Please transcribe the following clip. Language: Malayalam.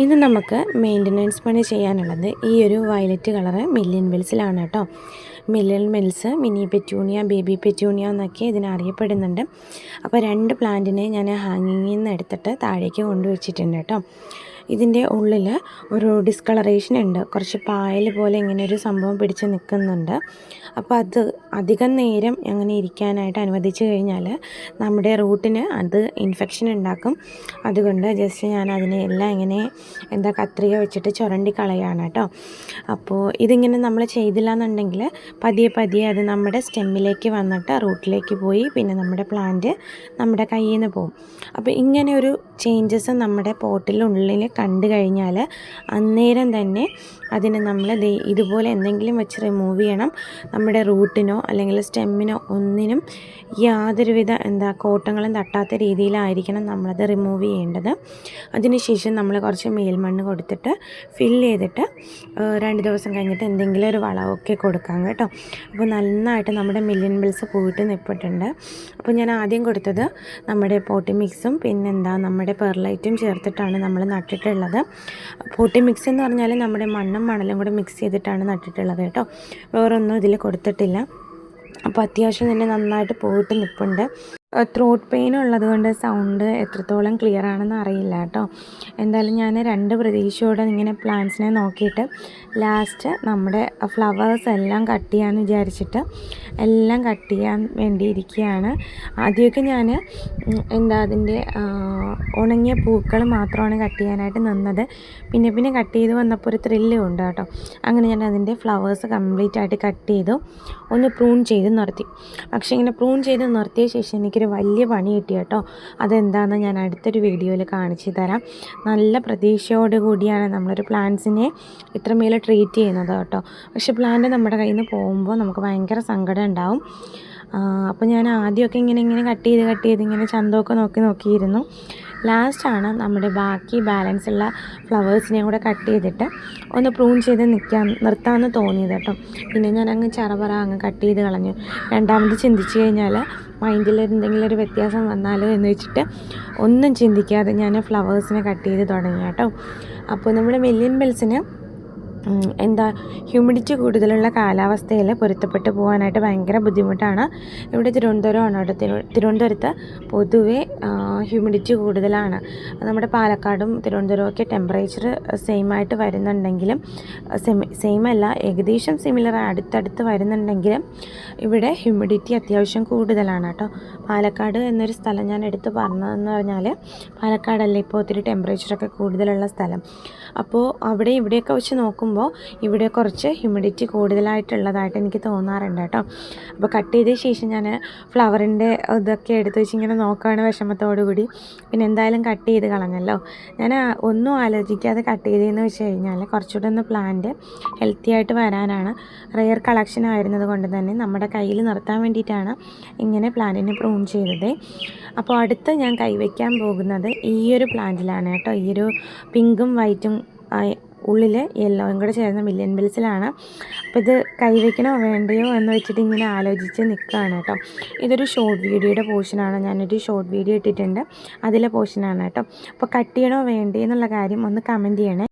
ഇത് നമുക്ക് മെയിൻ്റനൻസ് പണി ചെയ്യാനുള്ളത് ഈ ഒരു വയലറ്റ് കളറ് മില്യൺ ബെൽസിലാണ് കേട്ടോ. Million bells, mini petunia, baby petunia എന്നൊക്കെ ഇതിനറിയപ്പെടുന്നുണ്ട്. അപ്പോൾ 2 പ്ലാന്റിനെ ഞാൻ ഹാങ്ങിങ്ങിൽ നിന്ന് എടുത്തിട്ട് താഴേക്ക് കൊണ്ടുവച്ചിട്ടുണ്ട് കേട്ടോ. ഇതിൻ്റെ ഉള്ളിൽ ഒരു ഡിസ്കളറേഷൻ ഉണ്ട്, കുറച്ച് പായൽ പോലെ ഇങ്ങനെ ഒരു സംഭവം പിടിച്ച് നിൽക്കുന്നുണ്ട്. അപ്പോൾ അത് അധികം നേരം അങ്ങനെ ഇരിക്കാനായിട്ട് അനുവദിച്ചു കഴിഞ്ഞാൽ നമ്മുടെ റൂട്ടിന് അത് ഇൻഫെക്ഷൻ ഉണ്ടാക്കും. അതുകൊണ്ട് ജസ്റ്റ് ഞാൻ അതിനെ എല്ലാം ഇങ്ങനെ കത്രിക വെച്ചിട്ട് ചുരണ്ടി കളയാണ് കേട്ടോ. അപ്പോൾ ഇതിങ്ങനെ നമ്മൾ ചെയ്തില്ല എന്നുണ്ടെങ്കിൽ പതിയെ പതിയെ അത് നമ്മുടെ സ്റ്റെമ്മിലേക്ക് വന്നിട്ട് റൂട്ടിലേക്ക് പോയി പിന്നെ നമ്മുടെ പ്ലാന്റ് നമ്മുടെ കയ്യിൽ നിന്ന് പോകും. അപ്പോൾ ഇങ്ങനെ ഒരു ചേഞ്ചസ് നമ്മുടെ പോട്ടിലുള്ളിൽ കണ്ടു കഴിഞ്ഞാൽ അന്നേരം തന്നെ അതിന് നമ്മൾ ഇതുപോലെ എന്തെങ്കിലും വെച്ച് റിമൂവ് ചെയ്യണം. നമ്മുടെ റൂട്ടിനോ അല്ലെങ്കിൽ സ്റ്റെമ്മിനോ ഒന്നിനും യാതൊരുവിധ കോട്ടങ്ങളും തട്ടാത്ത രീതിയിലായിരിക്കണം നമ്മളത് റിമൂവ് ചെയ്യേണ്ടത്. അതിനുശേഷം നമ്മൾ കുറച്ച് മേൽമണ്ണ് കൊടുത്തിട്ട് ഫില്ല് ചെയ്തിട്ട് 2 ദിവസം കഴിഞ്ഞിട്ട് എന്തെങ്കിലും ഒരു വളമൊക്കെ കൊടുക്കാം കേട്ടോ. അപ്പോൾ നന്നായിട്ട് നമ്മുടെ മില്യൺ ബെൽസ് പോയിട്ട് നിൽപ്പിട്ടുണ്ട്. അപ്പോൾ ഞാൻ ആദ്യം കൊടുത്തത് നമ്മുടെ പോട്ടി മിക്സും നമ്മുടെ പെർലൈറ്റും ചേർത്തിട്ടാണ് നമ്മൾ നട്ടിട്ടുള്ളത്. പോട്ടി മിക്സ് എന്ന് പറഞ്ഞാൽ നമ്മുടെ മണ്ണും മണലും കൂടെ മിക്സ് ചെയ്തിട്ടാണ് നട്ടിട്ടുള്ളത് കേട്ടോ. വേറൊന്നും ഇതിൽ കൊടുത്തിട്ടില്ല. അപ്പോൾ അത്യാവശ്യം തന്നെ നന്നായിട്ട് പോയിട്ട് നിൽപ്പുണ്ട്. ത്രോട്ട് പെയിൻ ഉള്ളത് കൊണ്ട് സൗണ്ട് എത്രത്തോളം ക്ലിയർ ആണെന്ന് അറിയില്ല കേട്ടോ. എന്തായാലും ഞാൻ 2 പ്രതീക്ഷയോടെ ഇങ്ങനെ പ്ലാന്റ്സിനെ നോക്കിയിട്ട് ലാസ്റ്റ് നമ്മുടെ ഫ്ലവേഴ്സ് എല്ലാം കട്ട് ചെയ്യാമെന്ന് വിചാരിച്ചിട്ട് എല്ലാം കട്ട് ചെയ്യാൻ വേണ്ടിയിരിക്കുകയാണ്. ആദ്യമൊക്കെ ഞാൻ അതിൻ്റെ ഉണങ്ങിയ പൂക്കൾ മാത്രമാണ് കട്ട് ചെയ്യാനായിട്ട് നിന്നത്. പിന്നെ കട്ട് ചെയ്ത് വന്നപ്പോൾ ഒരു ത്രില്ലും ഉണ്ട് കേട്ടോ. അങ്ങനെ ഞാൻ അതിൻ്റെ ഫ്ലവേഴ്സ് കംപ്ലീറ്റ് ആയിട്ട് കട്ട് ചെയ്തു, ഒന്ന് പ്രൂൺ ചെയ്ത് നിർത്തി. പക്ഷേ ഇങ്ങനെ പ്രൂൺ ചെയ്ത് നിർത്തിയ ശേഷം എനിക്കൊരു വലിയ പണി കിട്ടി കേട്ടോ. അതെന്താണെന്ന് ഞാൻ അടുത്തൊരു വീഡിയോയിൽ കാണിച്ചു തരാം. നല്ല പ്രതീക്ഷയോട് കൂടിയാണ് നമ്മളൊരു പ്ലാന്റ്സിനെ ഇത്രമേൽ ട്രീറ്റ് ചെയ്യുന്നത് കേട്ടോ. പക്ഷേ പ്ലാന്റ് നമ്മുടെ കയ്യിൽ നിന്ന് പോകുമ്പോൾ നമുക്ക് ഭയങ്കര സങ്കടം ഉണ്ടാവും. അപ്പോൾ ഞാൻ ആദ്യമൊക്കെ ഇങ്ങനെ കട്ട് ചെയ്ത് ഇങ്ങനെ ചന്തമൊക്കെ നോക്കിയിരുന്നു. ലാസ്റ്റാണ് നമ്മുടെ ബാക്കി ബാലൻസ് ഉള്ള ഫ്ലവേഴ്സിനെയും കൂടെ കട്ട് ചെയ്തിട്ട് ഒന്ന് പ്രൂൺ ചെയ്ത് നിർത്താമെന്ന് തോന്നിയത് കേട്ടോ. പിന്നെ ഞാൻ ചറപറ കട്ട് ചെയ്ത് കളഞ്ഞു. രണ്ടാമത് ചിന്തിച്ച് കഴിഞ്ഞാൽ മൈൻഡിൽ എന്തെങ്കിലും ഒരു വ്യത്യാസം വന്നാലോ എന്ന് വെച്ചിട്ട് ഒന്നും ചിന്തിക്കാതെ ഞാൻ ഫ്ലവേഴ്സിനെ കട്ട് ചെയ്ത് തുടങ്ങി കേട്ടോ. അപ്പോൾ നമ്മുടെ മില്യൺ ബെൽസിന് ഹ്യൂമിഡിറ്റി കൂടുതലുള്ള കാലാവസ്ഥയിൽ പൊരുത്തപ്പെട്ട് പോകാനായിട്ട് ഭയങ്കര ബുദ്ധിമുട്ടാണ്. ഇവിടെ തിരുവനന്തപുരമാണ് കേട്ടോ. തിരുവനന്തപുരത്ത് പൊതുവെ ഹ്യൂമിഡിറ്റി കൂടുതലാണ്. നമ്മുടെ പാലക്കാടും തിരുവനന്തപുരമൊക്കെ ടെമ്പറേച്ചർ സെയിമായിട്ട് വരുന്നുണ്ടെങ്കിലും സെയിമല്ല, ഏകദേശം സിമിലർ അടുത്തടുത്ത് വരുന്നുണ്ടെങ്കിലും ഇവിടെ ഹ്യൂമിഡിറ്റി അത്യാവശ്യം കൂടുതലാണ് കേട്ടോ. പാലക്കാട് എന്നൊരു സ്ഥലം ഞാൻ എടുത്ത് പറഞ്ഞതെന്ന് പറഞ്ഞാൽ പാലക്കാടല്ലേ ഇപ്പോൾ ഒത്തിരി ടെമ്പറേച്ചറൊക്കെ കൂടുതലുള്ള സ്ഥലം. അപ്പോൾ അവിടെ ഇവിടെയൊക്കെ വെച്ച് നോക്കുമ്പോൾ ഇവിടെ കുറച്ച് ഹ്യൂമിഡിറ്റി കൂടുതലായിട്ടുള്ളതായിട്ട് എനിക്ക് തോന്നാറുണ്ട് കേട്ടോ. അപ്പോൾ കട്ട് ചെയ്ത ശേഷം ഞാൻ ഫ്ലവറിൻ്റെ ഇതൊക്കെ എടുത്ത് വെച്ച് ഇങ്ങനെ നോക്കുകയാണ് വിഷമത്തോടു കൂടി. പിന്നെ എന്തായാലും കട്ട് ചെയ്ത് കളഞ്ഞല്ലോ. ഞാൻ ഒന്നും ആലോചിക്കാതെ കട്ട് ചെയ്തതെന്ന് വെച്ച് കഴിഞ്ഞാൽ കുറച്ചുകൂടെ ഒന്ന് പ്ലാന്റ് ഹെൽത്തി ആയിട്ട് വരാനാണ്. റെയർ കളക്ഷൻ ആയിരുന്നത് കൊണ്ട് തന്നെ നമ്മുടെ കയ്യിൽ നിർത്താൻ വേണ്ടിയിട്ടാണ് ഇങ്ങനെ പ്ലാന്റിനെ പ്രൂൺ ചെയ്തത്. അപ്പോൾ അടുത്ത് ഞാൻ കൈവയ്ക്കാൻ പോകുന്നത് ഈ ഒരു പ്ലാന്റിലാണ് കേട്ടോ. ഈ ഒരു പിങ്കും വൈറ്റും ഉള്ളിൽ യെല്ലോയും കൂടെ ചേർന്ന മില്യൺ ബെൽസിലാണ്. അപ്പോൾ ഇത് കൈവയ്ക്കണോ വേണ്ടയോ എന്ന് വെച്ചിട്ട് ഇങ്ങനെ ആലോചിച്ച് നിൽക്കുകയാണ് കേട്ടോ. ഇതൊരു ഷോർട്ട് വീഡിയോയുടെ പോർഷനാണ്. ഞാനൊരു ഷോർട്ട് വീഡിയോ ഇട്ടിട്ടുണ്ട്, അതിലെ പോർഷനാണ് കേട്ടോ. അപ്പോൾ കട്ട് ചെയ്യണോ വേണ്ടേ എന്നുള്ള കാര്യം ഒന്ന് കമൻറ്റ് ചെയ്യണേ.